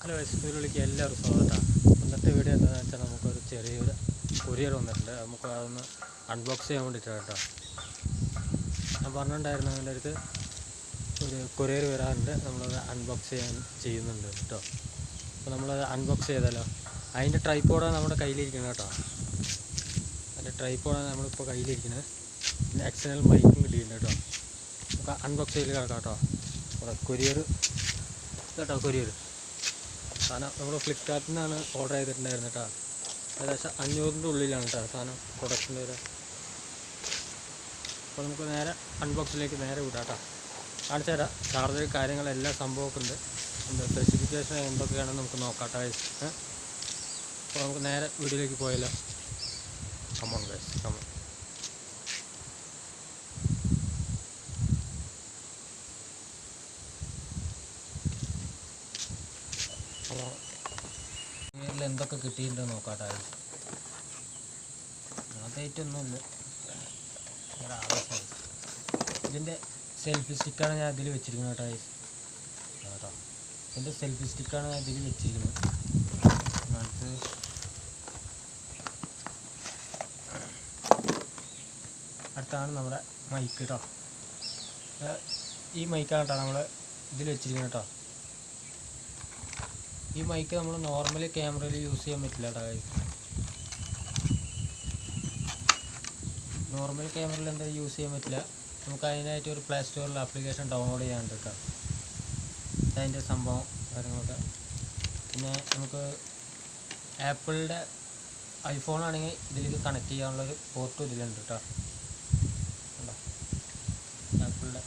Hello എസ്പീരിലേക്ക് എല്ലാവരും സ്വാഗതം. ഇന്നത്തെ വീഡിയോ എന്താണെന്ന് വെച്ചാൽ നമുക്കൊരു ചെറിയൊരു കൊറിയർ വന്നിട്ടുണ്ട്. നമുക്ക് അതൊന്ന് അൺബോക്സ് ചെയ്യാൻ വേണ്ടിയിട്ടാണ് കേട്ടോ. ഞാൻ പറഞ്ഞിട്ടുണ്ടായിരുന്നു എൻ്റെ അടുത്ത് ഒരു കൊറിയർ വരാറുണ്ട്, നമ്മളത് അൺബോക്സ് ചെയ്യുന്നുണ്ട് കേട്ടോ. അപ്പോൾ നമ്മളത് അൺബോക്സ് ചെയ്താലോ. അതിൻ്റെ ട്രൈപ്പോഡാണ് നമ്മുടെ കയ്യിലിരിക്കുന്നത് കേട്ടോ. അതിൻ്റെ ട്രൈപ്പോഡാണ് നമ്മളിപ്പോൾ കയ്യിലിരിക്കുന്നത്. പിന്നെ എക്സ്റ്റേണൽ മൈക്കും കിട്ടിയിട്ടുണ്ട് കേട്ടോ. നമുക്ക് അൺബോക്സ് ചെയ്ത് കിടക്കാം കേട്ടോ. നമ്മുടെ കൊറിയർ കേട്ടോ. കൊറിയർ സാധനം നമ്മൾ ഫ്ലിപ്കാർട്ടിൽ നിന്നാണ് ഓർഡർ ചെയ്തിട്ടുണ്ടായിരുന്നു കേട്ടോ. ഏകദേശം 500-ൻ്റെ ഉള്ളിലാണ് കേട്ടോ സാധനം പ്രൊഡക്ഷൻ്റെ വരെ. അപ്പോൾ നമുക്ക് നേരെ അൺബോക്സിലേക്ക് നേരെ വിടാം കേട്ടോ. കാണിച്ചു തരാം ചാർജർ കാര്യങ്ങളെല്ലാം സംഭവമൊക്കെ ഉണ്ട്. എന്താ സ്പെസിഫിക്കേഷൻ എന്തൊക്കെയാണെന്ന് നമുക്ക് നോക്കാം കേട്ടോ. അപ്പോൾ നമുക്ക് നേരെ വീഡിയോയിലേക്ക് പോയാലോ. Come on guys, come on. അപ്പോൾ എന്തൊക്കെ കിട്ടിയിട്ടുണ്ടെന്ന് നോക്കാട്ടോ. അതായിട്ടൊന്നുമില്ല, ഇതിൻ്റെ സെൽഫി സ്റ്റിക്കാണ് ഞാൻ ഇതിൽ വെച്ചിരിക്കുന്നത് കേട്ടോ. കേട്ടോ ഇതിൻ്റെ സെൽഫി സ്റ്റിക്കാണ് ഞാൻ ഇതിൽ വെച്ചിരിക്കുന്നത്. അടുത്താണ് നമ്മുടെ മൈക്ക് കേട്ടോ. ഈ മൈക്കാണ് കേട്ടോ നമ്മൾ ഇതിൽ വെച്ചിരിക്കുന്നത് കേട്ടോ. ഈ മൈക്ക് നമ്മൾ നോർമലി ക്യാമറയിൽ യൂസ് ചെയ്യാൻ പറ്റില്ല കേട്ടോ. നോർമൽ ക്യാമറയിൽ എന്താ യൂസ് ചെയ്യാൻ പറ്റില്ല. നമുക്ക് അതിനായിട്ട് ഒരു പ്ലേ സ്റ്റോറിൽ ആപ്ലിക്കേഷൻ ഡൗൺലോഡ് ചെയ്യാനുണ്ട് കേട്ടോ. അതിൻ്റെ സംഭവം കാര്യങ്ങളൊക്കെ. പിന്നെ നമുക്ക് ആപ്പിളിൻ്റെ ഐഫോൺ ആണെങ്കിൽ ഇതിലേക്ക് കണക്ട് ചെയ്യാനുള്ളൊരു പോർട്ടും ഇതിലുണ്ട് കേട്ടോ. ആപ്പിളിൻ്റെ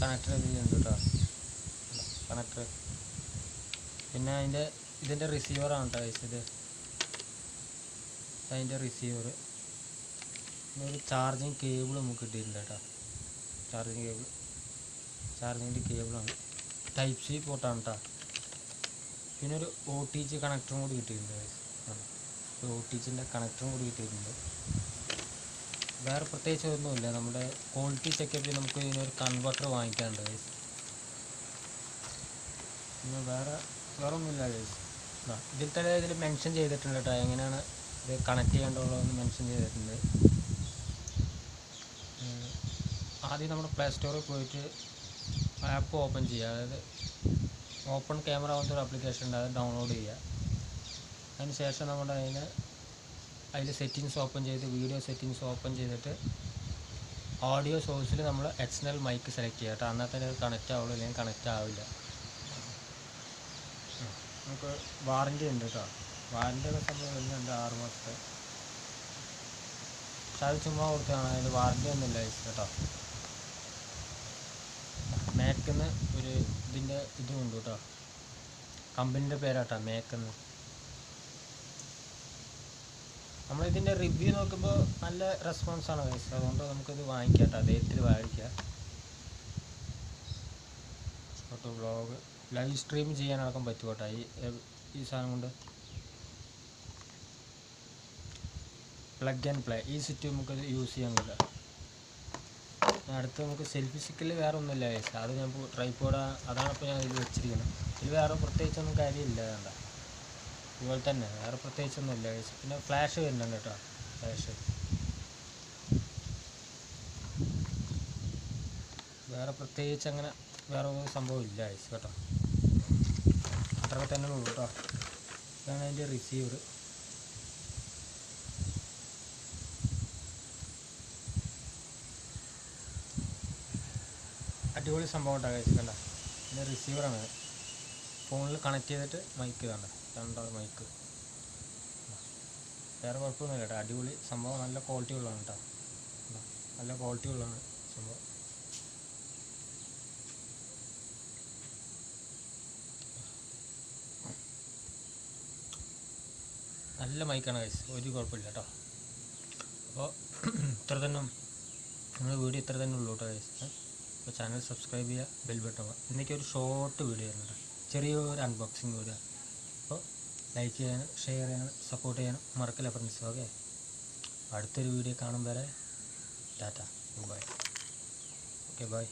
കണക്ടർ ഇതിലുണ്ട് കേട്ടോ. കണക്ടർ. പിന്നെ ഇതിൻ്റെ റിസീവറാണ് കേട്ടോ. ഇത് അതിൻ്റെ റിസീവർ. പിന്നെ ഒരു ചാർജിങ് കേബിൾ നമുക്ക് കിട്ടിയിട്ടുണ്ട് കേട്ടോ. ചാർജിങ്ങിൻ്റെ കേബിളാണ്. ടൈപ്പ് സി പോർട്ടാണ് കേട്ടോ. പിന്നെ ഒരു OTG കണക്ടറും കൂടി കിട്ടിയിട്ടുണ്ട്. OTGൻ്റെ കണക്ടറും കൂടി കിട്ടിയിട്ടുണ്ട്. വേറെ പ്രത്യേകിച്ച് ഒന്നുമില്ല. നമ്മുടെ ക്വാളിറ്റി ചെക്കപ്പിൽ നമുക്ക് ഇതിനൊരു കൺവെർട്ടർ വാങ്ങിക്കാനുണ്ട്. പിന്നെ വേറെ ഒന്നുമില്ല ഗൈസ്. ഇതിൽ തന്നെ ഇതിൽ മെൻഷൻ ചെയ്തിട്ടുണ്ട് കേട്ടോ, എങ്ങനെയാണ് ഇത് കണക്ട് ചെയ്യേണ്ടതുള്ളതെന്ന് മെൻഷൻ ചെയ്തിട്ടുണ്ട്. ആദ്യം നമ്മുടെ പ്ലേ സ്റ്റോറിൽ പോയിട്ട് ആപ്പ് ഓപ്പൺ ചെയ്യുക. അതായത് ഓപ്പൺ ക്യാമറ പോലത്തെ ഒരു ആപ്ലിക്കേഷൻ ഉണ്ട്, അത് ഡൗൺലോഡ് ചെയ്യുക. അതിന് ശേഷം നമ്മുടെ അതിൽ സെറ്റിങ്സ് ഓപ്പൺ ചെയ്ത് വീഡിയോ സെറ്റിങ്സ് ഓപ്പൺ ചെയ്തിട്ട് ഓഡിയോ സോഴ്സിൽ നമ്മൾ എക്സ്റ്റേണൽ മൈക്ക് സെലക്ട് ചെയ്യുക കേട്ടോ. എന്നാൽ തന്നെ അത് കണക്റ്റ് ആവുള്ളൂ, അല്ലെങ്കിൽ കണക്റ്റ് ആവില്ല. നമുക്ക് വാറൻറ്റി ഉണ്ട് കേട്ടോ. വാറൻറ്റിയൊക്കെ സംഭവം വരുന്നുണ്ട് 6 മാസത്തെ. പക്ഷെ അത് ചുമ്മാ കൊടുത്തതാണ്, അതിന് വാറൻറ്റി ഒന്നുമില്ല കേട്ടോ. മേക്കെന്ന് ഒരു ഇതിൻ്റെ ഇതുമുണ്ട് കേട്ടോ. കമ്പനീൻ്റെ പേരാട്ടോ മേക്കെന്ന്. നമ്മളിതിൻ്റെ റിവ്യൂ നോക്കുമ്പോൾ നല്ല റെസ്പോൺസാണ് ഗൈസ്. അതുകൊണ്ട് നമുക്കിത് വാങ്ങിക്കാം കേട്ടോ. അദ്ദേഹത്തിൽ വാങ്ങിക്കാം. ഫോട്ടോ വ്ളോഗ് ലൈവ് സ്ട്രീം ചെയ്യാനടക്കം പറ്റും കേട്ടോ ഈ സാധനം കൊണ്ട്. പ്ലഗ് ആൻഡ് പ്ലേ ഈ സ്വിച്ച് നമുക്ക് യൂസ് ചെയ്യാൻ പറ്റില്ല. അടുത്ത് നമുക്ക് സെൽഫി സ്റ്റിക്കിൽ വേറെ ഒന്നുമില്ല ഗൈസ്. അത് ഞാൻ ട്രൈപ്പോഡ് അതാണ് ഇപ്പോൾ ഞാൻ ഇതിൽ വെച്ചിരിക്കുന്നത്. ഇതിൽ വേറെ പ്രത്യേകിച്ചൊന്നും കാര്യമില്ല. വേണ്ട, ഇതുപോലെ തന്നെ വേറെ പ്രത്യേകിച്ചൊന്നുമില്ല ഗൈസ്. പിന്നെ ഫ്ലാഷ് വരുന്നുണ്ട് കേട്ടോ. ഫ്ലാഷ് വേറെ പ്രത്യേകിച്ച് അങ്ങനെ വേറെ ഒന്നും സംഭവം ഇല്ല ഗൈസ് കേട്ടോ. അത്രയൊക്കെ തന്നെ ഉള്ളൂ കേട്ടോ. ഇതാണ് അതിൻ്റെ റിസീവർ. അടിപൊളി സംഭവം കേട്ടോ ഗൈസ്. കണ്ട ഇതിൻ്റെ റിസീവറാണ്. ഫോണിൽ കണക്ട് ചെയ്തിട്ട് മൈക്ക് കണ്ട രണ്ടാമത് മൈക്ക്. വേറെ കുഴപ്പമൊന്നുമില്ല കേട്ടോ. അടിപൊളി സംഭവം. നല്ല ക്വാളിറ്റി ഉള്ളതാണ് കേട്ടോ. നല്ല ക്വാളിറ്റി ഉള്ളതാണ് സംഭവം. നല്ല മൈക്കാണ് ഗൈസ്, ഒരു കുഴപ്പമില്ല കേട്ടോ. അപ്പോൾ ഇത്ര തന്നെ നമ്മുടെ വീഡിയോ ഇത്ര തന്നെ ഉള്ളൂ കേട്ടോ ഗൈസ്. അപ്പോൾ ചാനൽ സബ്സ്ക്രൈബ് ചെയ്യുക, ബെൽ ബട്ടൺ. ഇന്നേക്ക് ഒരു ഷോർട്ട് വീഡിയോ ആയിരുന്നു, ചെറിയൊരു അൺബോക്സിങ് വീഡിയോ. അപ്പോൾ ലൈക്ക് ചെയ്യാനും ഷെയർ ചെയ്യാനും സപ്പോർട്ട് ചെയ്യാനും മറക്കില്ല ഫ്രണ്ട്സ്. ഓക്കെ, അടുത്തൊരു വീഡിയോ കാണും വരെ ടാറ്റ, ബൈ. Okay, by.